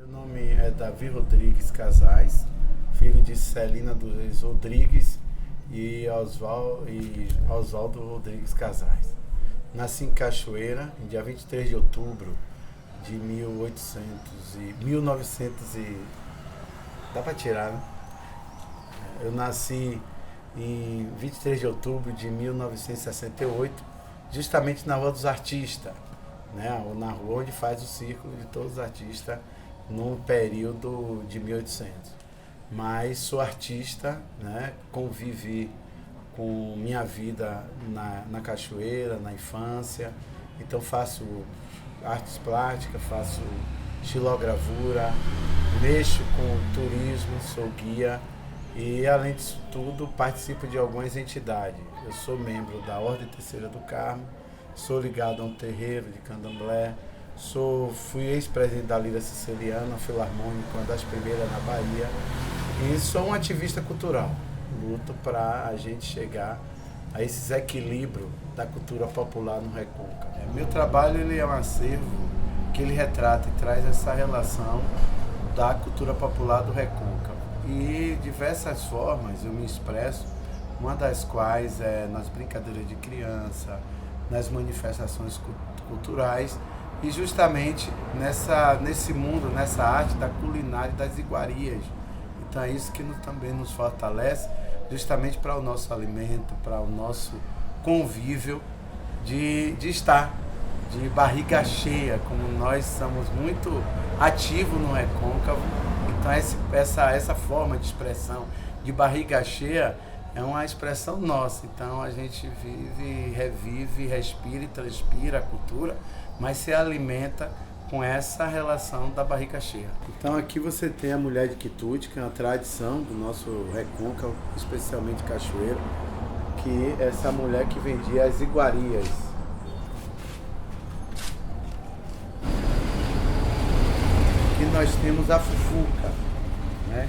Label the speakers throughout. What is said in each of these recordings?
Speaker 1: Meu nome é Davi Rodrigues Casais, filho de Celina dos Rodrigues e Oswaldo Rodrigues Casais. Nasci em Cachoeira, em dia 23 de outubro de 1900 e... Dá pra tirar, né? Eu nasci em 23 de outubro de 1968, justamente na Rua dos Artistas, né? Ou na rua onde faz o círculo de todos os artistas no período de 1800. Mas sou artista, né? Convivi com minha vida na Cachoeira, na infância. Então faço artes plásticas, faço xilogravura, mexo com turismo, sou guia e, além disso tudo, participo de algumas entidades. Eu sou membro da Ordem Terceira do Carmo, sou ligado a um terreiro de candomblé, fui ex-presidente da Lira Siciliana, Filarmônica, uma das primeiras na Bahia, e sou um ativista cultural. Luto para a gente chegar a esses equilíbrios da cultura popular no Recôncavo. Meu trabalho ele é um acervo que ele retrata e traz essa relação da cultura popular do Recôncavo. E diversas formas eu me expresso, uma das quais é nas brincadeiras de criança, nas manifestações culturais e justamente nesse mundo, nessa arte da culinária e das iguarias. Então é isso que também nos fortalece, justamente para o nosso alimento, para o nosso convívio de estar de barriga cheia, como nós somos muito ativos no Recôncavo. Então essa forma de expressão de barriga cheia é uma expressão nossa. Então a gente vive, revive, respira e transpira a cultura, mas se alimenta com essa relação da barriga cheia. Então aqui você tem a mulher de quitute, que é uma tradição do nosso Recôncavo, especialmente Cachoeira, que é essa mulher que vendia as iguarias. Aqui nós temos a fufuca, né?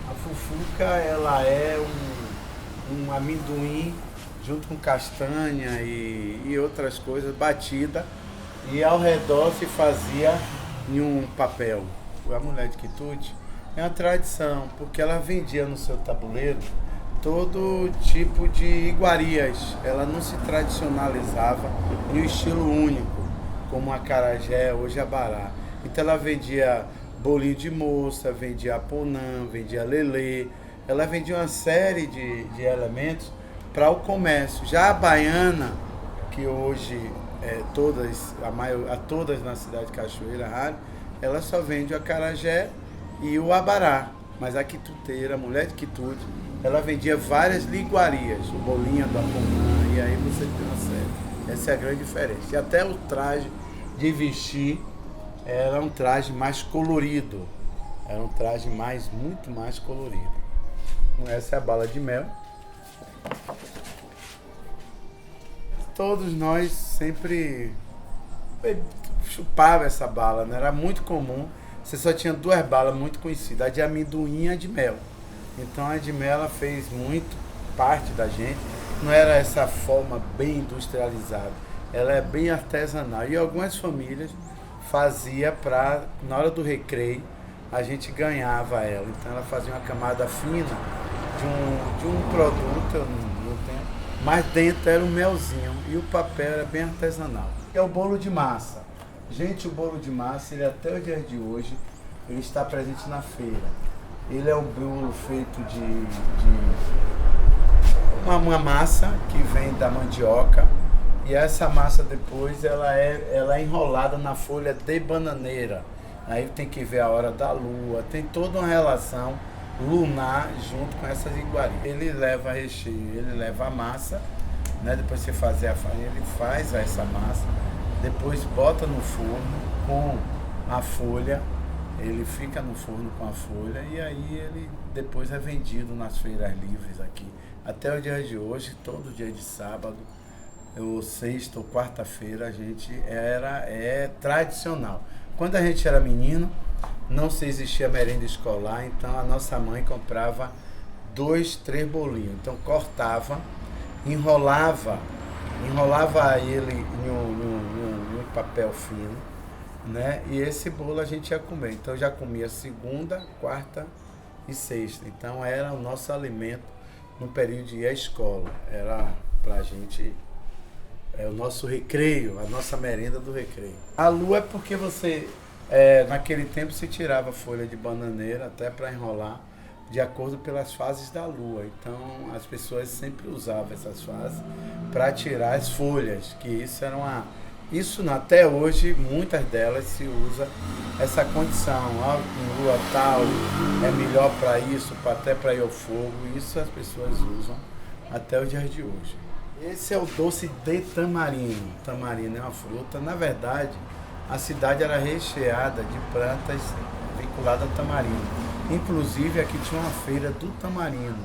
Speaker 1: A fufuca, ela é um amendoim junto com castanha e outras coisas, batida, e ao redor se fazia em um papel. A mulher de quitute é uma tradição, porque ela vendia no seu tabuleiro todo tipo de iguarias. Ela não se tradicionalizava em um estilo único, como a acarajé ou jabará. Então ela vendia bolinho de moça, vendia aponã, vendia lelê, ela vendia uma série de elementos para o comércio. Já a baiana, que hoje todas na cidade de Cachoeira, ela só vende o acarajé e o abará. Mas a quituteira, a mulher de quitute, ela vendia várias iguarias, o bolinho do aponã, e aí você tem uma série. Essa é a grande diferença. E até o traje de vestir era um traje mais colorido. Era um traje muito mais colorido. Essa é a bala de mel. Todos nós sempre chupava essa bala, né? Era muito comum. Você só tinha duas balas muito conhecidas, a de amendoim e a de mel. Então a de mel ela fez muito parte da gente. Não era essa forma bem industrializada, ela é bem artesanal. E algumas famílias fazia para, na hora do recreio, a gente ganhava ela. Então ela fazia uma camada fina de um produto, eu não tenho, mas dentro era um melzinho e o papel era bem artesanal. É o bolo de massa. Gente, o bolo de massa, ele até o dia de hoje, ele está presente na feira. Ele é um bolo feito de uma massa que vem da mandioca, e essa massa depois ela é enrolada na folha de bananeira. Aí tem que ver a hora da lua, tem toda uma relação lunar junto com essas iguarias. Ele leva recheio, ele leva a massa, né? Depois você fazer a farinha, ele faz essa massa, depois bota no forno com a folha, ele fica no forno com a folha e aí ele depois é vendido nas feiras livres aqui. Até o dia de hoje, todo dia de sábado, ou sexta ou quarta-feira, a gente é tradicional. Quando a gente era menino, não se existia merenda escolar, então a nossa mãe comprava 2, 3 bolinhos. Então cortava, enrolava ele em um papel fino, né? E esse bolo a gente ia comer. Então eu já comia segunda, quarta e sexta. Então era o nosso alimento no período de ir à escola. Era pra gente o nosso recreio, a nossa merenda do recreio. A lua é porque naquele tempo se tirava folha de bananeira até para enrolar de acordo pelas fases da lua. Então as pessoas sempre usavam essas fases para tirar as folhas, que até hoje muitas delas se usa essa condição. Em lua tal é melhor para isso, até para ir ao fogo. Isso as pessoas usam até os dias de hoje. Esse é o doce de tamarino. Tamarino é uma fruta. Na verdade, a cidade era recheada de plantas vinculadas a tamarino. Inclusive, aqui tinha uma feira do tamarino,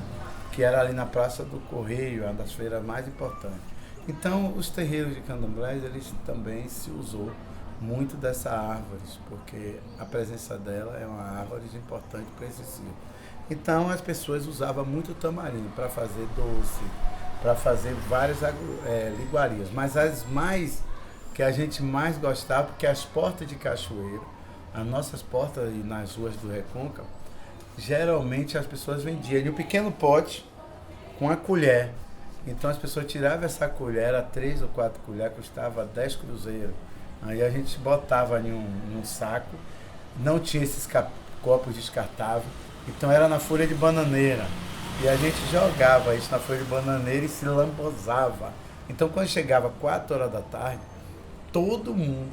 Speaker 1: que era ali na Praça do Correio, uma das feiras mais importantes. Então, os terreiros de candomblés, eles também se usou muito dessa árvore, porque a presença dela é uma árvore importante para esse ciclo. Então, as pessoas usavam muito tamarino para fazer doce, para fazer várias iguarias. Mas as que a gente mais gostava, porque as portas de Cachoeiro, as nossas portas nas ruas do Recôncavo, geralmente as pessoas vendiam em um pequeno pote com a colher. Então as pessoas tiravam essa colher, era 3 ou 4 colheres, custava 10 cruzeiros. Aí a gente botava em um saco, não tinha esses copos descartáveis, então era na folha de bananeira. E a gente jogava isso na folha de bananeira e se lambozava. Então quando chegava 4 horas da tarde, todo mundo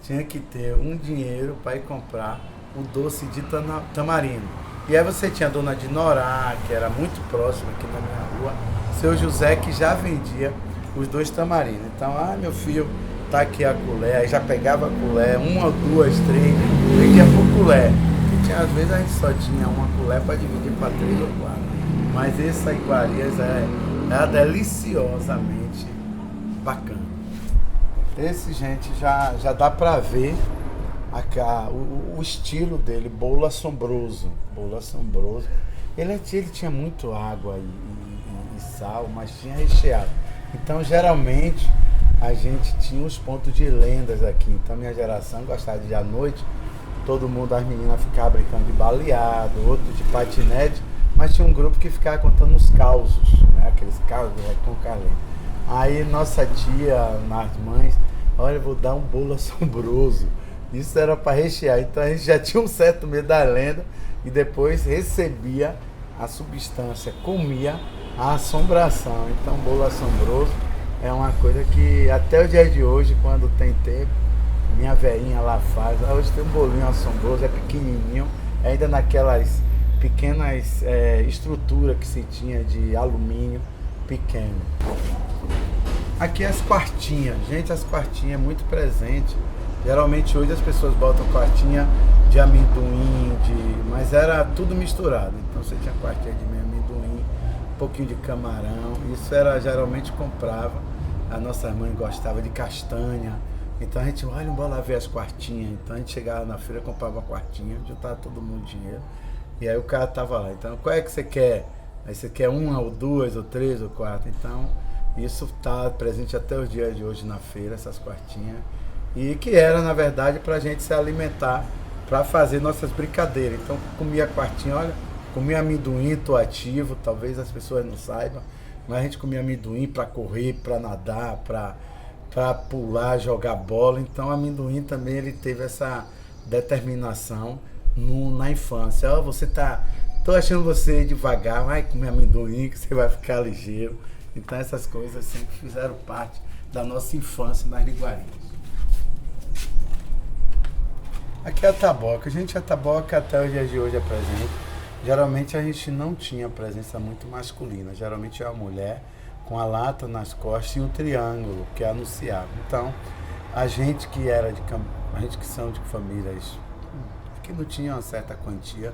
Speaker 1: tinha que ter um dinheiro para ir comprar o doce de tamarino. E aí você tinha a dona de Norá, que era muito próxima aqui na minha rua, seu José, que já vendia os 2 tamarinos. Então, meu filho, tá aqui a colher. Aí já pegava a colher, 1, 2, 3, vendia por colher. Porque às vezes a gente só tinha uma colher para dividir para 3 ou 4. Mas essa iguarias é deliciosamente bacana. Esse, gente, já dá para ver o estilo dele, bolo assombroso. Bolo assombroso. Ele tinha muito água e sal, mas tinha recheado. Então, geralmente, a gente tinha os pontos de lendas aqui. Então, minha geração gostava de ir à noite, todo mundo, as meninas ficavam brincando de baleado, outro de patinete, mas tinha um grupo que ficava contando os causos, né? Aqueles causos com calém. Aí, nossa tia, as mães, olha, eu vou dar um bolo assombroso. Isso era para rechear. Então, a gente já tinha um certo medo da lenda e depois recebia a substância, comia a assombração. Então, bolo assombroso é uma coisa que até o dia de hoje, quando tem tempo, minha velhinha lá faz. Hoje tem um bolinho assombroso, é pequenininho, ainda naquelas pequenas estruturas que se tinha de alumínio pequeno. Aqui as quartinhas, gente, as quartinhas é muito presente. Geralmente hoje as pessoas botam quartinha de amendoim, mas era tudo misturado. Então você tinha quartinha de amendoim, um pouquinho de camarão. Isso era geralmente comprava. A nossa mãe gostava de castanha. Então a gente, olha, bora lá ver as quartinhas. Então a gente chegava na feira, comprava uma quartinha, juntava todo mundo dinheiro. E aí o cara tava lá. Então qual é que você quer? Aí você quer 1 ou 2 ou 3 ou 4. Então isso está presente até os dias de hoje na feira, essas quartinhas. E que era, na verdade, para a gente se alimentar, para fazer nossas brincadeiras. Então, comia quartinha, olha, comia amendoim, tô ativo, talvez as pessoas não saibam, mas a gente comia amendoim para correr, para nadar, para pular, jogar bola. Então, amendoim também ele teve essa determinação na infância. Ó, tô achando você devagar, vai comer amendoim que você vai ficar ligeiro. Então, essas coisas sempre fizeram parte da nossa infância nas iguarias. Aqui é a taboca. Gente, a taboca até os dias de hoje é presente. Geralmente a gente não tinha presença muito masculina. Geralmente é a mulher com a lata nas costas e um triângulo que anunciava. Então, a gente que são de famílias que não tinham uma certa quantia,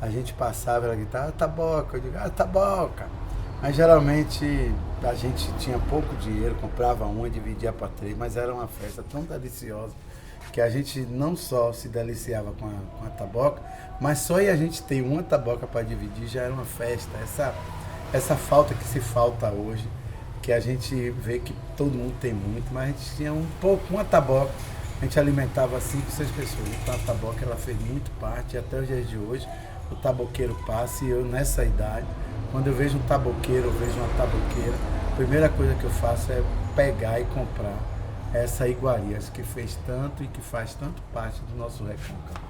Speaker 1: a gente passava, ela gritava, taboca, eu digo, taboca. Mas geralmente a gente tinha pouco dinheiro, comprava uma, dividia para 3, mas era uma festa tão deliciosa que a gente não só se deliciava com a taboca, mas só a gente ter uma taboca para dividir já era uma festa. Essa falta que se falta hoje, que a gente vê que todo mundo tem muito, mas a gente tinha uma taboca a gente alimentava 5, 6 pessoas. Então a taboca ela fez muito parte, e até os dias de hoje o taboqueiro passa, e eu nessa idade, quando eu vejo um taboqueiro, eu vejo uma taboqueira, a primeira coisa que eu faço é pegar e comprar essa iguaria que fez tanto e que faz tanto parte do nosso Recôncavo.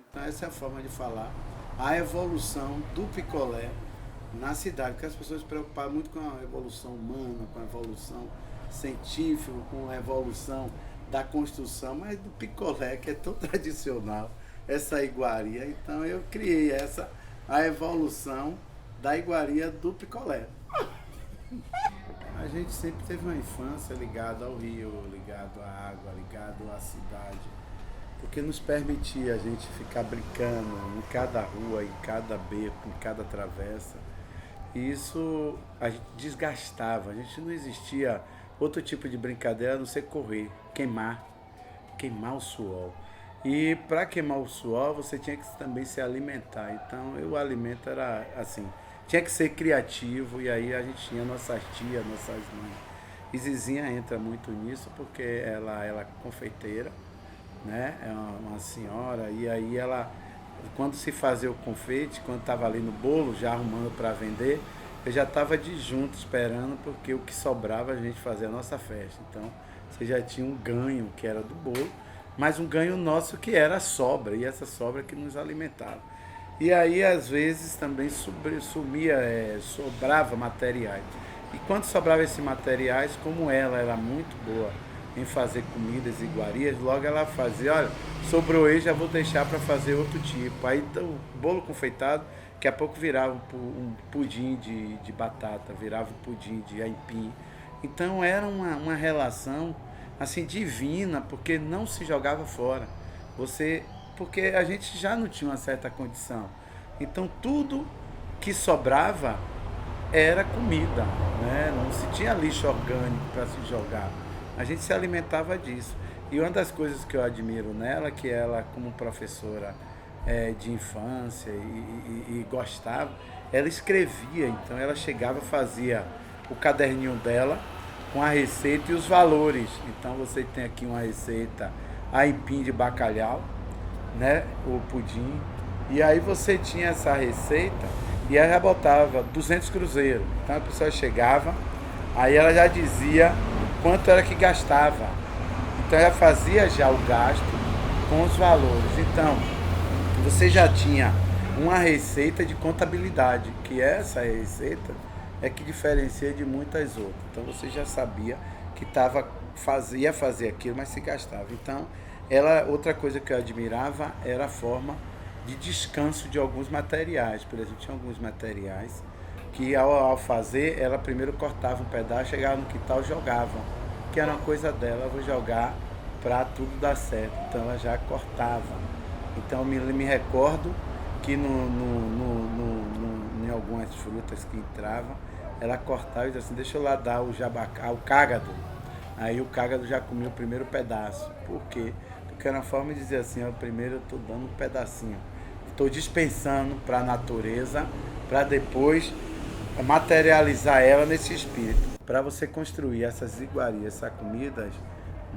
Speaker 1: Então essa é a forma de falar a evolução do picolé na cidade, porque as pessoas se preocupam muito com a evolução humana, com a evolução científica, com a evolução da construção, mas do picolé, que é tão tradicional, essa iguaria. Então eu criei a evolução da iguaria do picolé. A gente sempre teve uma infância ligada ao rio, ligado à água, ligado à cidade, porque nos permitia a gente ficar brincando em cada rua, em cada beco, em cada travessa. E isso a gente desgastava, a gente não existia outro tipo de brincadeira a não ser correr, queimar o suor. E para queimar o suor você tinha que também se alimentar. Então o alimento era assim, tinha que ser criativo, e aí a gente tinha nossas tias, nossas mães. E Zizinha entra muito nisso porque ela é confeiteira, né? É uma senhora, e aí ela, quando se fazia o confeite, quando estava ali no bolo, já arrumando para vender, eu já estava de junto esperando, porque o que sobrava a gente fazia a nossa festa. Então você já tinha um ganho que era do bolo, mas um ganho nosso que era a sobra, e essa sobra que nos alimentava. E aí às vezes também sobrava materiais. E quando sobrava esses materiais, como ela era muito boa em fazer comidas e iguarias, logo ela fazia, olha, sobrou aí, já vou deixar para fazer outro tipo. Aí o bolo confeitado, daqui a pouco virava um pudim de batata, virava um pudim de aipim. Então era uma relação assim divina, porque não se jogava fora. Porque a gente já não tinha uma certa condição. Então tudo que sobrava era comida, né? Não se tinha lixo orgânico para se jogar. A gente se alimentava disso. E uma das coisas que eu admiro nela, que ela, como professora de infância e gostava, ela escrevia. Então ela chegava, fazia o caderninho dela com a receita e os valores. Então você tem aqui uma receita, aipim de bacalhau, né? O pudim. E aí você tinha essa receita e ela já botava 200 cruzeiros. Então a pessoa chegava, aí ela já dizia quanto era que gastava. Então ela fazia já o gasto com os valores. Então você já tinha uma receita de contabilidade, que essa receita é que diferencia de muitas outras. Então você já sabia que ia fazer aquilo, mas se gastava. Então outra coisa que eu admirava era a forma de descanso de alguns materiais. Por exemplo, tinha alguns materiais que ao fazer, ela primeiro cortava um pedaço, chegava no quintal e jogava, que era uma coisa dela, eu vou jogar para tudo dar certo. Então ela já cortava. Então eu me recordo que em algumas frutas que entravam, ela cortava e dizia assim, deixa eu lá dar o jabacá, o cágado. Aí o cágado já comia o primeiro pedaço. Por quê? Porque era uma forma de dizer assim, ó, primeiro eu estou dando um pedacinho. Estou dispensando para a natureza, para depois materializar ela nesse espírito. Para você construir essas iguarias, essas comidas,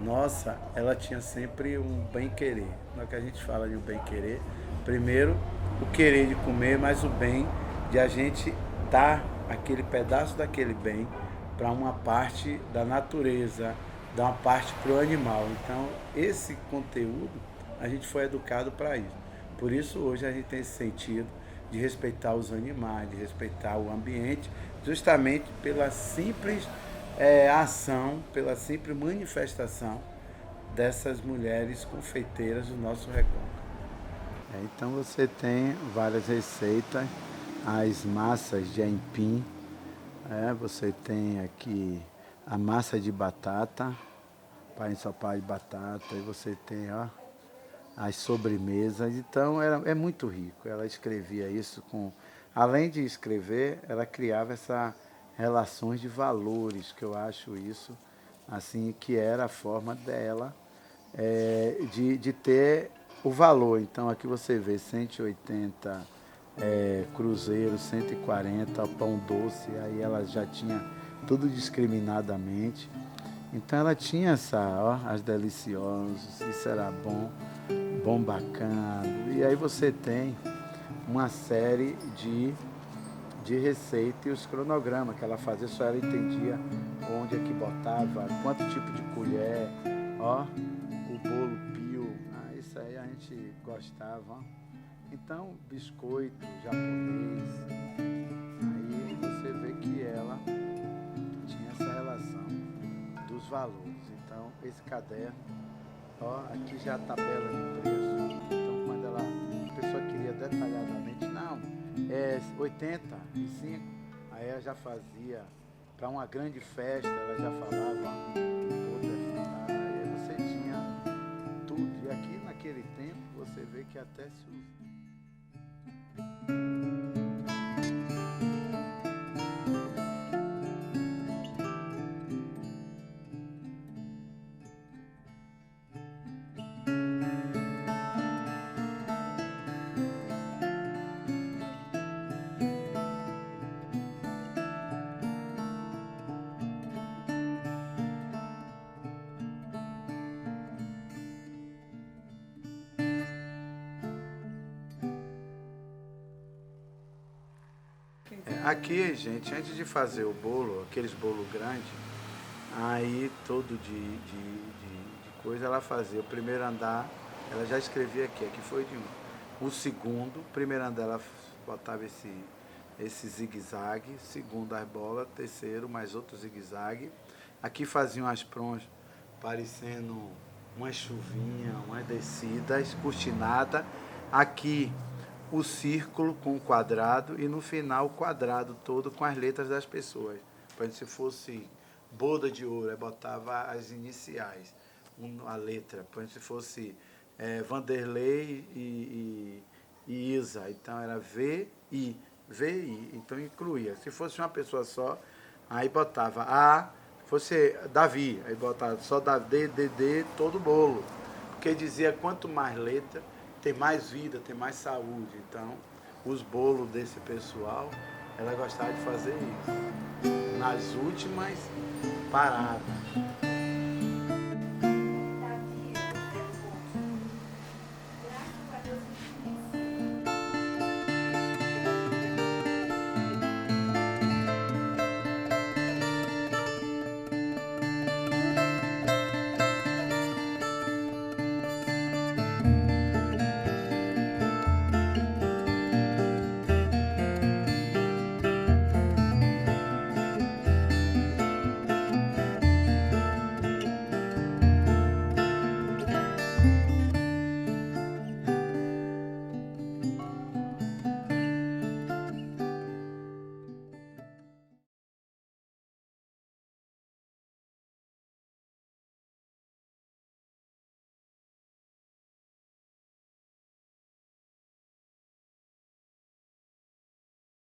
Speaker 1: nossa, ela tinha sempre um bem-querer. No que a gente fala de um bem-querer, primeiro o querer de comer, mas o bem de a gente dar aquele pedaço daquele bem para uma parte da natureza, dar uma parte para o animal. Então, esse conteúdo a gente foi educado para isso. Por isso hoje a gente tem esse sentido de respeitar os animais, de respeitar o ambiente, justamente pela simples ação, pela simples manifestação dessas mulheres confeiteiras do nosso Recôncavo. Então você tem várias receitas, as massas de aipim, você tem aqui a massa de batata, para ensopar de batata, e você tem as sobremesas. Então é muito rico. Ela escrevia isso com. Além de escrever, ela criava essas relações de valores, que eu acho isso, assim, que era a forma dela de ter o valor. Então aqui você vê 180 cruzeiros, 140 pão doce, aí ela já tinha tudo discriminadamente. Então ela tinha as deliciosas, isso era bom, bom bacana. E aí você tem uma série de receitas e os cronogramas que ela fazia, só ela entendia onde é que botava, quanto tipo de colher, o bolo pio, isso aí a gente gostava. Então, biscoito japonês, aí você vê que ela tinha essa relação dos valores. Então, esse caderno, aqui já a tabela de preço. Então, quando a pessoa queria detalhadamente, não, é 85, aí ela já fazia, para uma grande festa, ela já falava, aí você tinha tudo. E aqui naquele tempo, você vê que até se usa. Aqui, gente, antes de fazer o bolo, aqueles bolo grandes, aí todo de coisa ela fazia. O primeiro andar, ela já escrevia aqui foi de um. O segundo, o primeiro andar ela botava esse zigue-zague, segundo as bolas, terceiro mais outro zigue-zague. Aqui faziam as pronchas parecendo uma chuvinha, umas descidas, cortinada. Aqui o círculo com o quadrado e no final o quadrado todo com as letras das pessoas. Para se fosse boda de ouro, aí botava as iniciais, a letra. Para se fosse Vanderlei e Isa, então era VI, então incluía. Se fosse uma pessoa só, aí botava A, fosse Davi, aí botava só D, todo bolo. Porque dizia quanto mais letra, tem mais vida, tem mais saúde. Então, os bolos desse pessoal, ela gostava de fazer isso. Nas últimas paradas.